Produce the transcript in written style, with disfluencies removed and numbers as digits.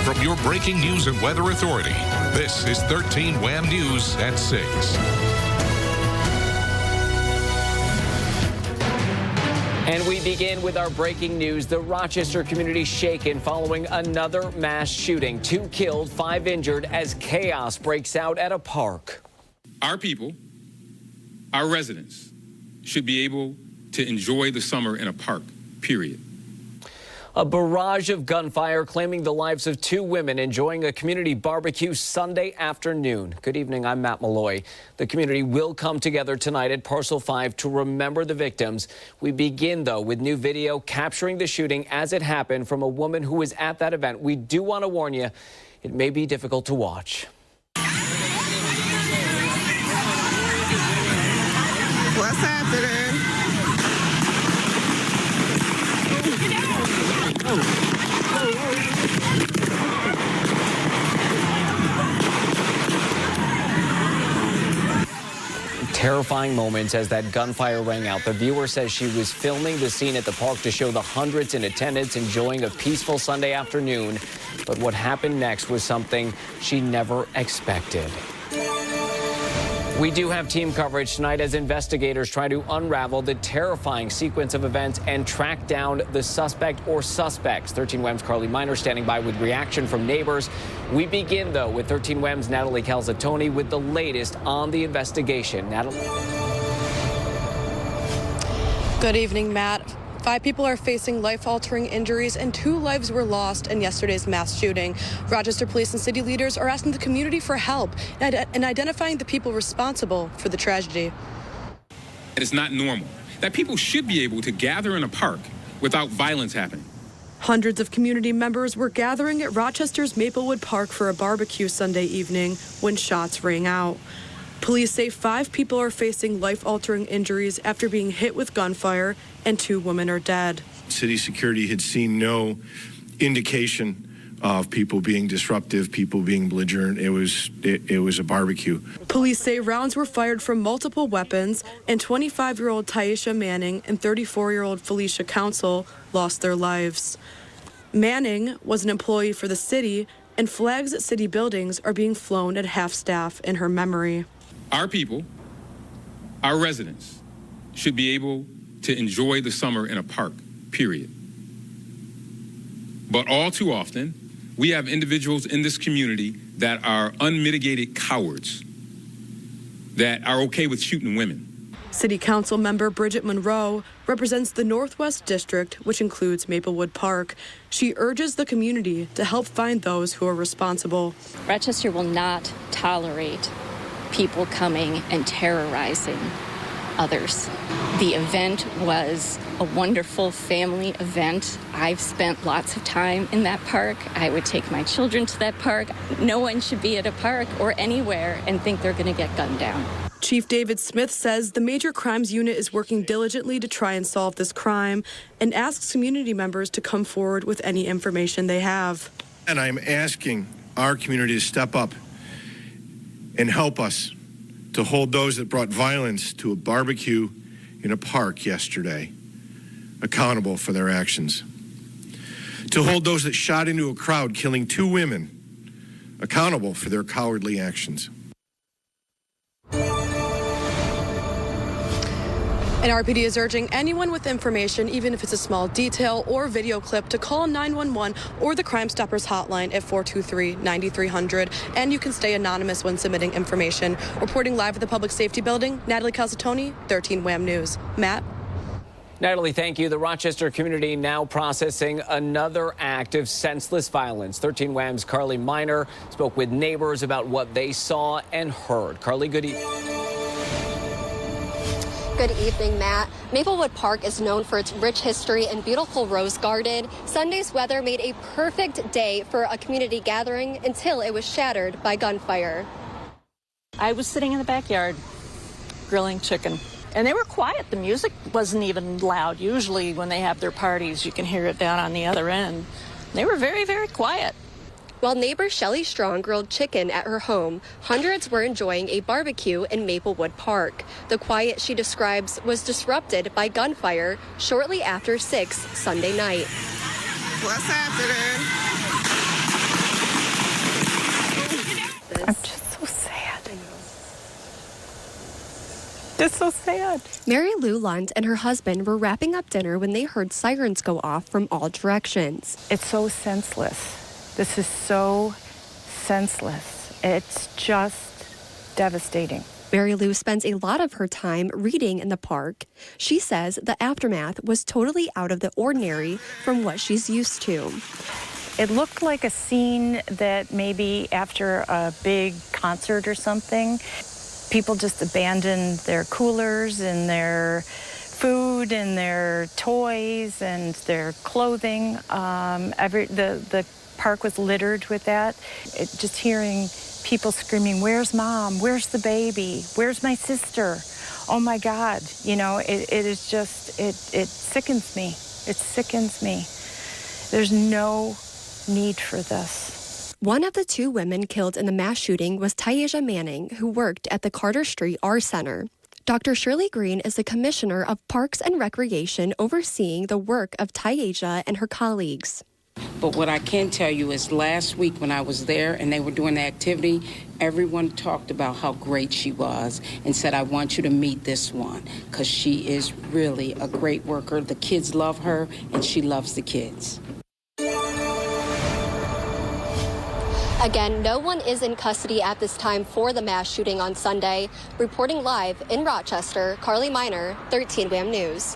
from your breaking news and weather authority. This is 13 WHAM News at 6. And we begin with our breaking news. The Rochester community shaken following another mass shooting. 2 killed, 5 injured as chaos breaks out at a park. Our people, our residents, should be able to enjoy the summer in a park, period. A barrage of gunfire claiming the lives of 2 women enjoying a community barbecue Sunday afternoon. Good evening, I'm Matt Malloy. The community will come together tonight at Parcel 5 to remember the victims. We begin, though, with new video capturing the shooting as it happened from a woman who was at that event. We do want to warn you, it may be difficult to watch. What's happening? Terrifying moments as that gunfire rang out. The viewer says she was filming the scene at the park to show the hundreds in attendance enjoying a peaceful Sunday afternoon. But what happened next was something she never expected. We do have team coverage tonight as investigators try to unravel the terrifying sequence of events and track down the suspect or suspects. 13 WHAM's Carly Miner standing by with reaction from neighbors. We begin, though, with 13 WHAM's Natalie Calzatoni with the latest on the investigation. Natalie. Good evening, Matt. 5 people are facing life-altering injuries and 2 lives were lost in yesterday's mass shooting. Rochester police and city leaders are asking the community for help in identifying the people responsible for the tragedy. It is not normal that people should be able to gather in a park without violence happening. Hundreds of community members were gathering at Rochester's Maplewood Park for a barbecue Sunday evening when shots rang out. Police say 5 people are facing life-altering injuries after being hit with gunfire, and 2 women are dead. City security had seen no indication of people being disruptive, people being belligerent. It was a barbecue. Police say rounds were fired from multiple weapons, and 25-year-old Taisha Manning and 34-year-old Felicia Council lost their lives. Manning was an employee for the city, and flags at city buildings are being flown at half-staff in her memory. Our people, our residents, should be able to enjoy the summer in a park, period. But all too often, we have individuals in this community that are unmitigated cowards, that are okay with shooting women. City Council member Bridget Monroe represents the Northwest District, which includes Maplewood Park. She urges the community to help find those who are responsible. Rochester will not tolerate people coming and terrorizing others. The event was a wonderful family event. I've spent lots of time in that park. I would take my children to that park. No one should be at a park or anywhere and think they're going to get gunned down. Chief David Smith says the Major Crimes Unit is working diligently to try and solve this crime and asks community members to come forward with any information they have. And I'm asking our community to step up and help us to hold those that brought violence to a barbecue in a park yesterday accountable for their actions. To hold those that shot into a crowd, killing 2 women, accountable for their cowardly actions. And RPD is urging anyone with information, even if it's a small detail or video clip, to call 911 or the Crime Stoppers hotline at 423-9300. And you can stay anonymous when submitting information. Reporting live at the Public Safety Building, Natalie Calzatoni, 13 WHAM News. Matt? Natalie, thank you. The Rochester community now processing another act of senseless violence. 13 WHAM's Carly Miner spoke with neighbors about what they saw and heard. Carly, good evening. Good evening, Matt. Maplewood Park is known for its rich history and beautiful rose garden. Sunday's weather made a perfect day for a community gathering until it was shattered by gunfire. I was sitting in the backyard grilling chicken, and they were quiet. The music wasn't even loud. Usually when they have their parties, you can hear it down on the other end. They were very, very quiet. While neighbor Shelley Strong grilled chicken at her home, hundreds were enjoying a barbecue in Maplewood Park. The quiet she describes was disrupted by gunfire shortly after 6 Sunday night. What's happening? It's so sad. Mary Lou Lund and her husband were wrapping up dinner when they heard sirens go off from all directions. It's so senseless. This is so senseless. It's just devastating. Mary Lou spends a lot of her time reading in the park. She says the aftermath was totally out of the ordinary from what she's used to. It looked like a scene that maybe after a big concert or something, people just abandoned their coolers and their food and their toys and their clothing. The park was littered with that. Just hearing people screaming, "Where's Mom? Where's the baby? Where's my sister? Oh my God." You know, it is just, it sickens me. It sickens me. There's no need for this. One of the two women killed in the mass shooting was Taisha Manning, who worked at the Carter Street Art Center. Dr. Shirley Green is the Commissioner of Parks and Recreation overseeing the work of Taisha and her colleagues. But what I can tell you is last week when I was there and they were doing the activity, everyone talked about how great she was and said, "I want you to meet this one because she is really a great worker. The kids love her and she loves the kids." Again, no one is in custody at this time for the mass shooting on Sunday. Reporting live in Rochester, Carly Miner, 13 WHAM News.